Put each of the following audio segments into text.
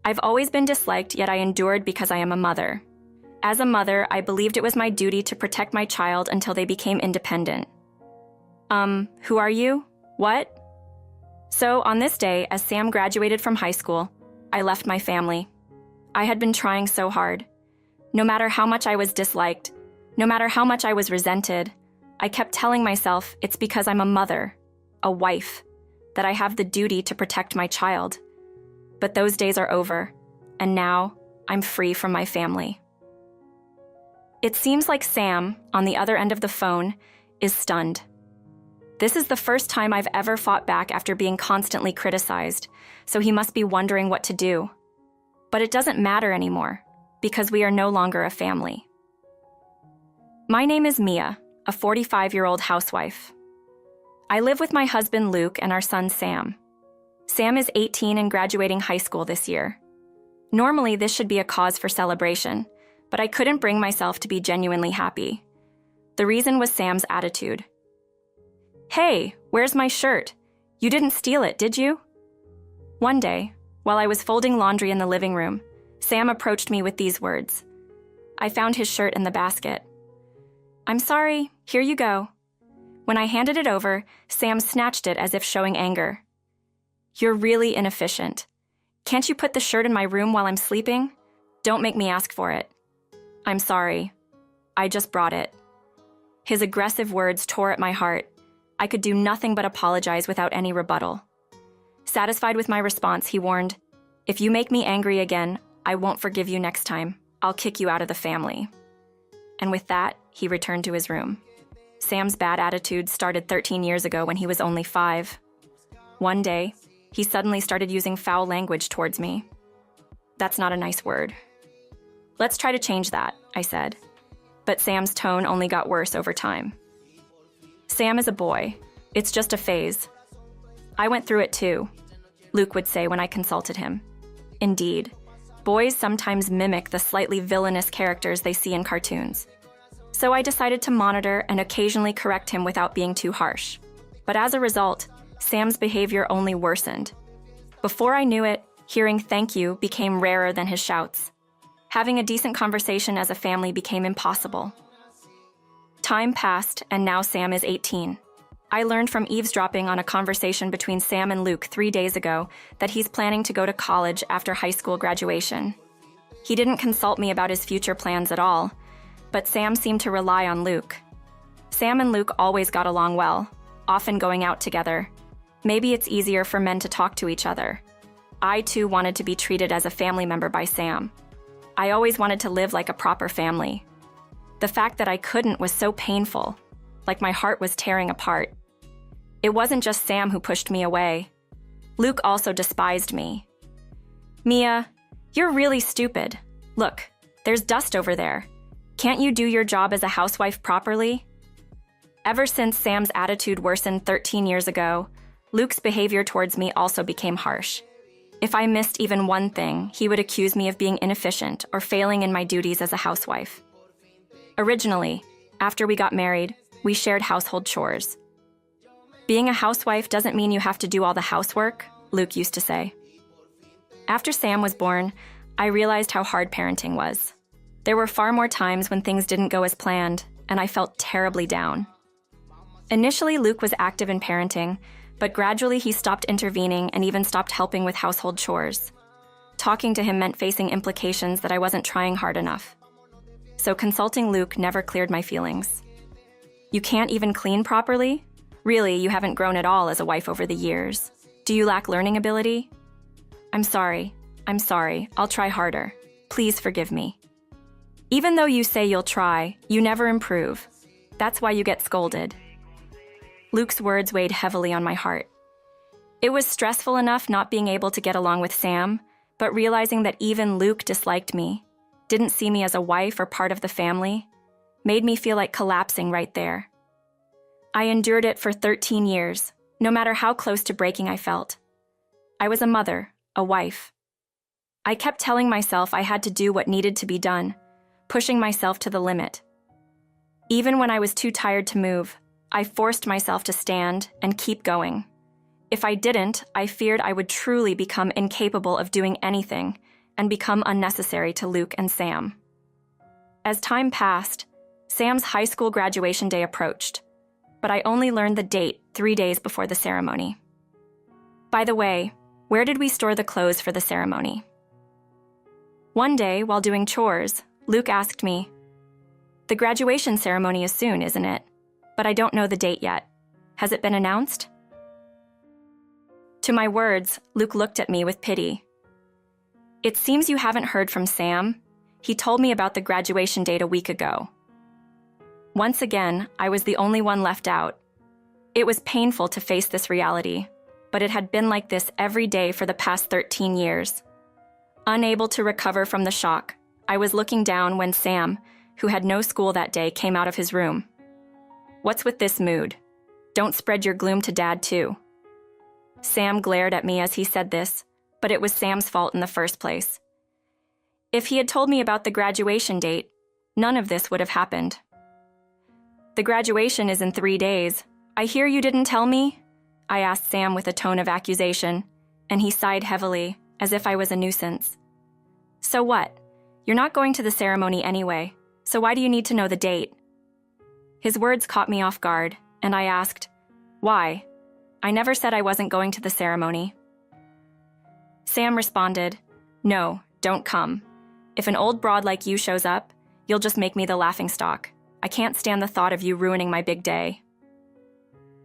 I've always been disliked, yet I endured because I am a mother. As a mother, I believed it was my duty to protect my child until they became independent. Who are you? What? So, on this day, as Sam graduated from high school, I left my family. I had been trying so hard. No matter how much I was disliked, no matter how much I was resented, I kept telling myself it's because I'm a mother, a wife, that I have the duty to protect my child. But those days are over, and now I'm free from my family. It seems like Sam, on the other end of the phone, is stunned. This is the first time I've ever fought back after being constantly criticized, so he must be wondering what to do. But it doesn't matter anymore, because we are no longer a family. My name is Mia, a 45-year-old housewife. I live with my husband Luke and our son Sam. Sam is 18 and graduating high school this year. Normally, this should be a cause for celebration, but I couldn't bring myself to be genuinely happy. The reason was Sam's attitude. "Hey, where's my shirt? You didn't steal it, did you?" One day, while I was folding laundry in the living room, Sam approached me with these words. I found his shirt in the basket. "I'm sorry, here you go." When I handed it over, Sam snatched it as if showing anger. "You're really inefficient. Can't you put the shirt in my room while I'm sleeping? Don't make me ask for it." "I'm sorry. I just brought it." His aggressive words tore at my heart. I could do nothing but apologize without any rebuttal. Satisfied with my response, he warned, "If you make me angry again, I won't forgive you next time. I'll kick you out of the family." And with that, he returned to his room. Sam's bad attitude started 13 years ago when he was only 5. One day, he suddenly started using foul language towards me. "That's not a nice word." "Let's try to change that," I said. But Sam's tone only got worse over time. "Sam is a boy. It's just a phase." "I went through it too," Luke would say when I consulted him. Indeed, boys sometimes mimic the slightly villainous characters they see in cartoons. So I decided to monitor and occasionally correct him without being too harsh. But as a result, Sam's behavior only worsened. Before I knew it, hearing "thank you" became rarer than his shouts. Having a decent conversation as a family became impossible. Time passed, and now Sam is 18. I learned from eavesdropping on a conversation between Sam and Luke 3 days ago that he's planning to go to college after high school graduation. He didn't consult me about his future plans at all, but Sam seemed to rely on Luke. Sam and Luke always got along well, often going out together. Maybe it's easier for men to talk to each other. I too wanted to be treated as a family member by Sam. I always wanted to live like a proper family. The fact that I couldn't was so painful, like my heart was tearing apart. It wasn't just Sam who pushed me away. Luke also despised me. "Mia, you're really stupid. Look, there's dust over there. Can't you do your job as a housewife properly?" Ever since Sam's attitude worsened 13 years ago, Luke's behavior towards me also became harsh. If I missed even one thing, he would accuse me of being inefficient or failing in my duties as a housewife. Originally, after we got married, we shared household chores. "Being a housewife doesn't mean you have to do all the housework," Luke used to say. After Sam was born, I realized how hard parenting was. There were far more times when things didn't go as planned, and I felt terribly down. Initially, Luke was active in parenting, but gradually he stopped intervening and even stopped helping with household chores. Talking to him meant facing implications that I wasn't trying hard enough. So consulting Luke never cleared my feelings. "You can't even clean properly? Really, you haven't grown at all as a wife over the years. Do you lack learning ability?" I'm sorry. I'll try harder. Please forgive me." "Even though you say you'll try, you never improve. That's why you get scolded." Luke's words weighed heavily on my heart. It was stressful enough not being able to get along with Sam, but realizing that even Luke disliked me, didn't see me as a wife or part of the family, made me feel like collapsing right there. I endured it for 13 years, no matter how close to breaking I felt. I was a mother, a wife. I kept telling myself I had to do what needed to be done, pushing myself to the limit. Even when I was too tired to move, I forced myself to stand and keep going. If I didn't, I feared I would truly become incapable of doing anything, and become unnecessary to Luke and Sam. As time passed, Sam's high school graduation day approached, but I only learned the date 3 days before the ceremony. By the way, where did we store the clothes for the ceremony? One day, while doing chores, Luke asked me, "The graduation ceremony is soon, isn't it? But I don't know the date yet. Has it been announced?" To my words, Luke looked at me with pity. "It seems you haven't heard from Sam. He told me about the graduation date a week ago." Once again, I was the only one left out. It was painful to face this reality, but it had been like this every day for the past 13 years. Unable to recover from the shock, I was looking down when Sam, who had no school that day, came out of his room. "What's with this mood? Don't spread your gloom to Dad, too." Sam glared at me as he said this, but it was Sam's fault in the first place. If he had told me about the graduation date, none of this would have happened. "The graduation is in 3 days. I hear you didn't tell me?" I asked Sam with a tone of accusation, and he sighed heavily, as if I was a nuisance. "So what? You're not going to the ceremony anyway, so why do you need to know the date?" His words caught me off guard, and I asked, "Why? I never said I wasn't going to the ceremony." Sam responded, "No, don't come. If an old broad like you shows up, you'll just make me the laughingstock. I can't stand the thought of you ruining my big day."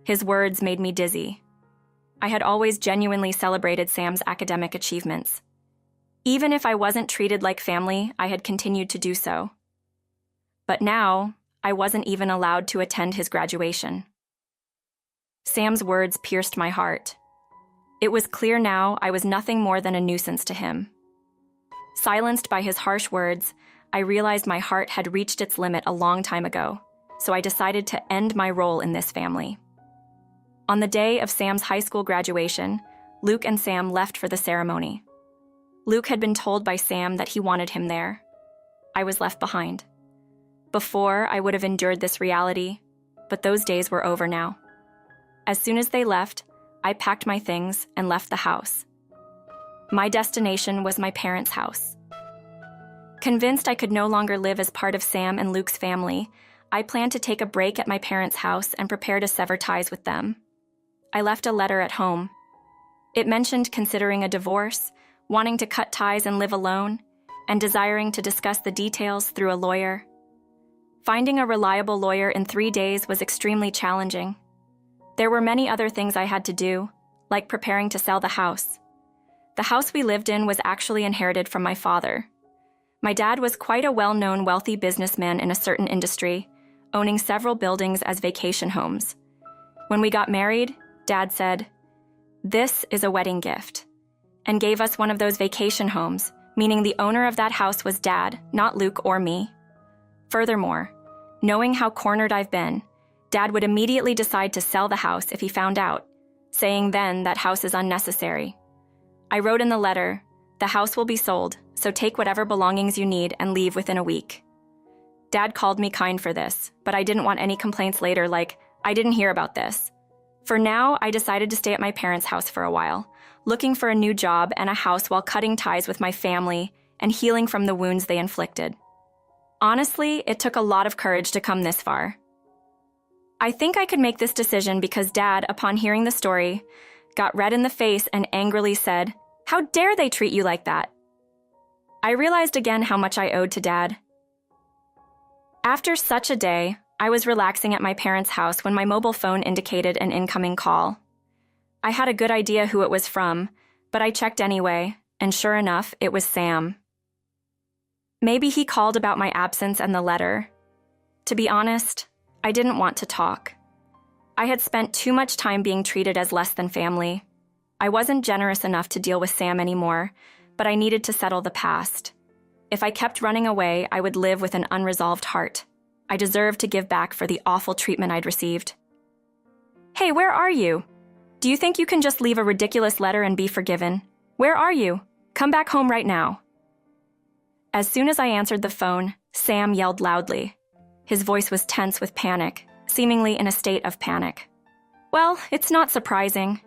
His words made me dizzy. I had always genuinely celebrated Sam's academic achievements. Even if I wasn't treated like family, I had continued to do so. But now, I wasn't even allowed to attend his graduation. Sam's words pierced my heart. It was clear now I was nothing more than a nuisance to him. Silenced by his harsh words, I realized my heart had reached its limit a long time ago, so I decided to end my role in this family. On the day of Sam's high school graduation, Luke and Sam left for the ceremony. Luke had been told by Sam that he wanted him there. I was left behind. Before, I would have endured this reality, but those days were over now. As soon as they left, I packed my things and left the house. My destination was my parents' house. Convinced I could no longer live as part of Sam and Luke's family, I planned to take a break at my parents' house and prepare to sever ties with them. I left a letter at home. It mentioned considering a divorce, wanting to cut ties and live alone, and desiring to discuss the details through a lawyer. Finding a reliable lawyer in 3 days was extremely challenging. There were many other things I had to do, like preparing to sell the house. The house we lived in was actually inherited from my father. My dad was quite a well-known wealthy businessman in a certain industry, owning several buildings as vacation homes. When we got married, Dad said, "This is a wedding gift," and gave us one of those vacation homes, meaning the owner of that house was Dad, not Luke or me. Furthermore, knowing how cornered I've been, Dad would immediately decide to sell the house if he found out, saying then that house is unnecessary. I wrote in the letter, "The house will be sold, so take whatever belongings you need and leave within a week." Dad called me kind for this, but I didn't want any complaints later like, "I didn't hear about this." For now, I decided to stay at my parents' house for a while, looking for a new job and a house while cutting ties with my family and healing from the wounds they inflicted. Honestly, it took a lot of courage to come this far. I think I could make this decision because Dad, upon hearing the story, got red in the face and angrily said, "How dare they treat you like that?" I realized again how much I owed to Dad. After such a day, I was relaxing at my parents' house when my mobile phone indicated an incoming call. I had a good idea who it was from, but I checked anyway, and sure enough, it was Sam. Maybe he called about my absence and the letter. To be honest, I didn't want to talk. I had spent too much time being treated as less than family. I wasn't generous enough to deal with Sam anymore, but I needed to settle the past. If I kept running away, I would live with an unresolved heart. I deserved to give back for the awful treatment I'd received. "Hey, where are you? Do you think you can just leave a ridiculous letter and be forgiven? Where are you? Come back home right now." As soon as I answered the phone, Sam yelled loudly. His voice was tense with panic, seemingly in a state of panic. Well, it's not surprising.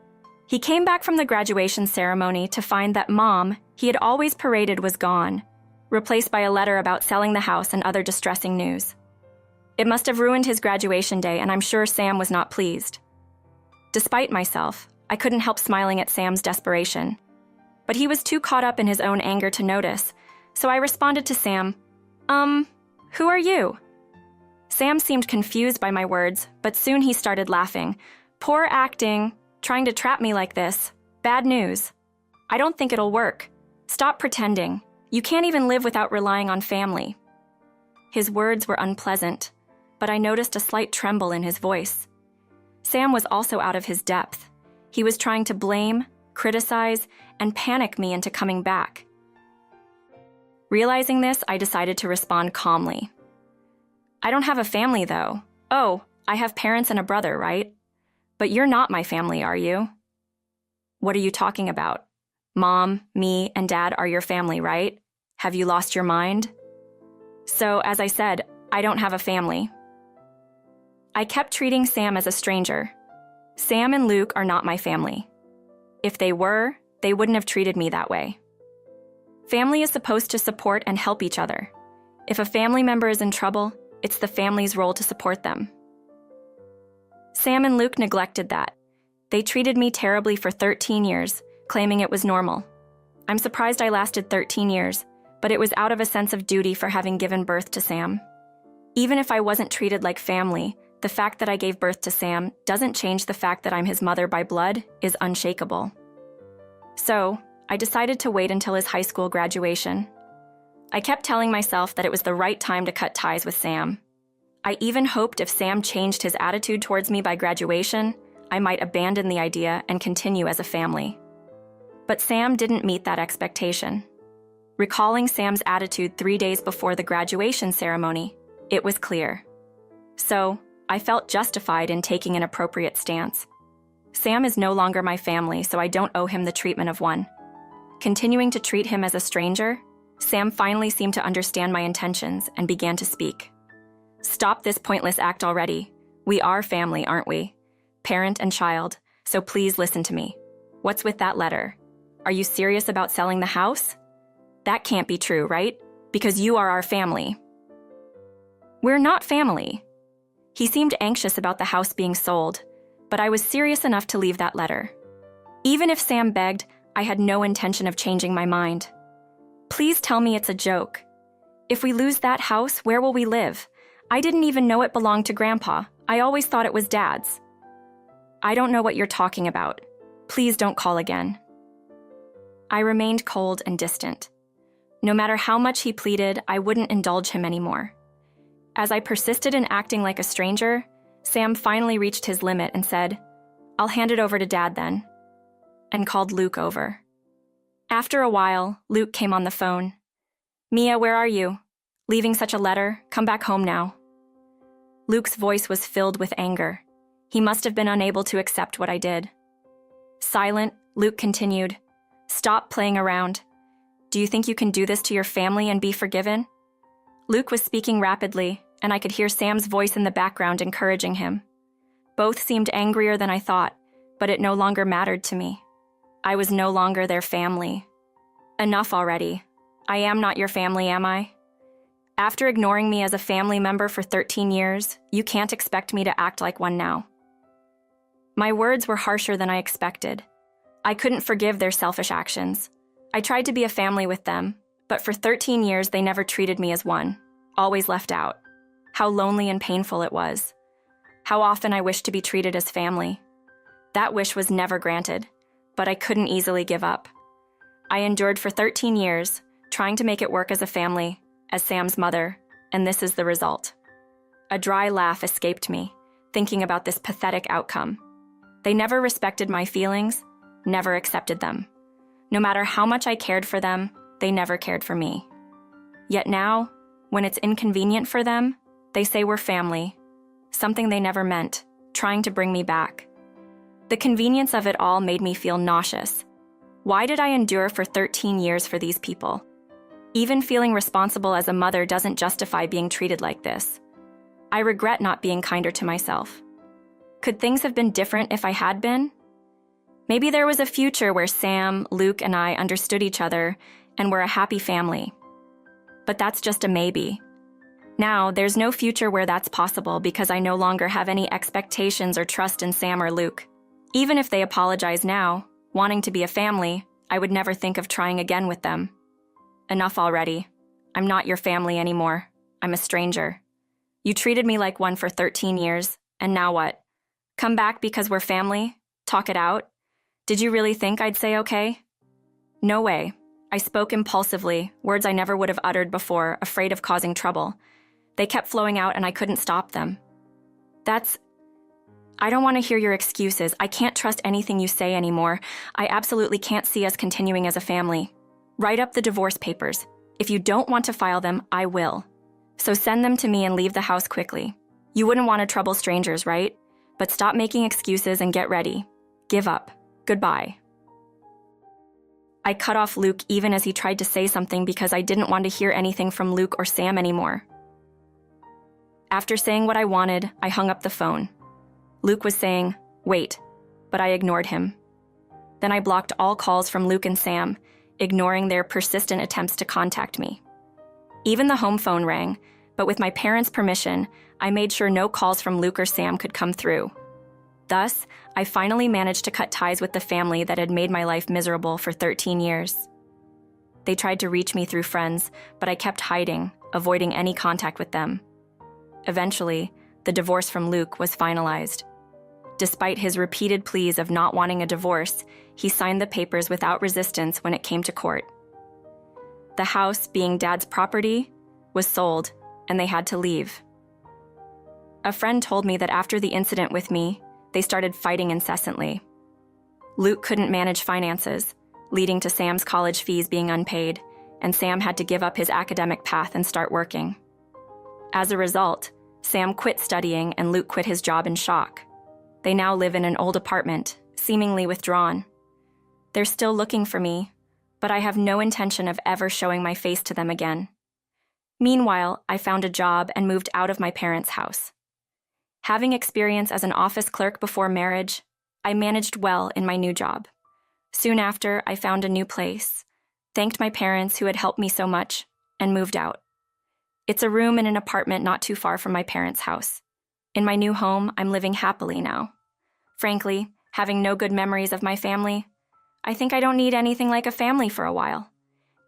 He came back from the graduation ceremony to find that Mom, he had always paraded was gone, replaced by a letter about selling the house and other distressing news. It must have ruined his graduation day, and I'm sure Sam was not pleased. Despite myself, I couldn't help smiling at Sam's desperation. But he was too caught up in his own anger to notice, so I responded to Sam, who are you? Sam seemed confused by my words, but soon he started laughing. Poor acting, trying to trap me like this. Bad news. I don't think it'll work. Stop pretending. You can't even live without relying on family. His words were unpleasant, but I noticed a slight tremble in his voice. Sam was also out of his depth. He was trying to blame, criticize, and panic me into coming back. Realizing this, I decided to respond calmly. I don't have a family, though. Oh, I have parents and a brother, right? But you're not my family, are you? What are you talking about? Mom, me, and Dad are your family, right? Have you lost your mind? So, as I said, I don't have a family. I kept treating Sam as a stranger. Sam and Luke are not my family. If they were, they wouldn't have treated me that way. Family is supposed to support and help each other. If a family member is in trouble, it's the family's role to support them. Sam and Luke neglected that. They treated me terribly for 13 years, claiming it was normal. I'm surprised I lasted 13 years, but it was out of a sense of duty for having given birth to Sam. Even if I wasn't treated like family, the fact that I gave birth to Sam doesn't change the fact that I'm his mother by blood is unshakable. So, I decided to wait until his high school graduation. I kept telling myself that it was the right time to cut ties with Sam. I even hoped if Sam changed his attitude towards me by graduation, I might abandon the idea and continue as a family. But Sam didn't meet that expectation. Recalling Sam's attitude 3 days before the graduation ceremony, it was clear. So, I felt justified in taking an appropriate stance. Sam is no longer my family, so I don't owe him the treatment of one. Continuing to treat him as a stranger, Sam finally seemed to understand my intentions and began to speak. Stop this pointless act already. We are family, aren't we? Parent and child, so please listen to me. What's with that letter? Are you serious about selling the house? That can't be true, right? Because you are our family. We're not family. He seemed anxious about the house being sold, but I was serious enough to leave that letter. Even if Sam begged, I had no intention of changing my mind. Please tell me it's a joke. If we lose that house, where will we live? I didn't even know it belonged to Grandpa. I always thought it was Dad's. I don't know what you're talking about. Please don't call again. I remained cold and distant. No matter how much he pleaded, I wouldn't indulge him anymore. As I persisted in acting like a stranger, Sam finally reached his limit and said, "I'll hand it over to Dad then," and called Luke over. After a while, Luke came on the phone. "Mia, where are you? Leaving such a letter? Come back home now." Luke's voice was filled with anger. He must have been unable to accept what I did. Silent, Luke continued, "Stop playing around. Do you think you can do this to your family and be forgiven?" Luke was speaking rapidly, and I could hear Sam's voice in the background encouraging him. Both seemed angrier than I thought, but it no longer mattered to me. I was no longer their family. Enough already. I am not your family, am I? After ignoring me as a family member for 13 years, you can't expect me to act like one now. My words were harsher than I expected. I couldn't forgive their selfish actions. I tried to be a family with them, but for 13 years they never treated me as one, always left out. How lonely and painful it was. How often I wished to be treated as family. That wish was never granted, but I couldn't easily give up. I endured for 13 years, trying to make it work as a family, as Sam's mother, and this is the result. A dry laugh escaped me, thinking about this pathetic outcome. They never respected my feelings, never accepted them. No matter how much I cared for them, they never cared for me. Yet now, when it's inconvenient for them, they say we're family, something they never meant, trying to bring me back. The convenience of it all made me feel nauseous. Why did I endure for 13 years for these people? Even feeling responsible as a mother doesn't justify being treated like this. I regret not being kinder to myself. Could things have been different if I had been? Maybe there was a future where Sam, Luke, and I understood each other and were a happy family. But that's just a maybe. Now, there's no future where that's possible because I no longer have any expectations or trust in Sam or Luke. Even if they apologize now, wanting to be a family, I would never think of trying again with them. Enough already. I'm not your family anymore. I'm a stranger. You treated me like one for 13 years, and now what? Come back because we're family? Talk it out? Did you really think I'd say okay? No way. I spoke impulsively, words I never would have uttered before, afraid of causing trouble. They kept flowing out and I couldn't stop them. I don't want to hear your excuses. I can't trust anything you say anymore. I absolutely can't see us continuing as a family. Write up the divorce papers. If you don't want to file them, I will. So send them to me and leave the house quickly. You wouldn't want to trouble strangers, right? But stop making excuses and get ready. Give up. Goodbye. I cut off Luke even as he tried to say something because I didn't want to hear anything from Luke or Sam anymore. After saying what I wanted, I hung up the phone. Luke was saying, "Wait," but I ignored him. Then I blocked all calls from Luke and Sam, ignoring their persistent attempts to contact me. Even the home phone rang, but with my parents' permission, I made sure no calls from Luke or Sam could come through. Thus, I finally managed to cut ties with the family that had made my life miserable for 13 years. They tried to reach me through friends, but I kept hiding, avoiding any contact with them. Eventually, the divorce from Luke was finalized. Despite his repeated pleas of not wanting a divorce, he signed the papers without resistance when it came to court. The house, being Dad's property, was sold, and they had to leave. A friend told me that after the incident with me, they started fighting incessantly. Luke couldn't manage finances, leading to Sam's college fees being unpaid, and Sam had to give up his academic path and start working. As a result, Sam quit studying and Luke quit his job in shock. They now live in an old apartment, seemingly withdrawn. They're still looking for me, but I have no intention of ever showing my face to them again. Meanwhile, I found a job and moved out of my parents' house. Having experience as an office clerk before marriage, I managed well in my new job. Soon after, I found a new place, thanked my parents who had helped me so much, and moved out. It's a room in an apartment not too far from my parents' house. In my new home, I'm living happily now. Frankly, having no good memories of my family, I think I don't need anything like a family for a while.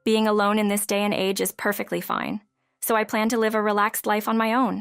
Being alone in this day and age is perfectly fine, so I plan to live a relaxed life on my own.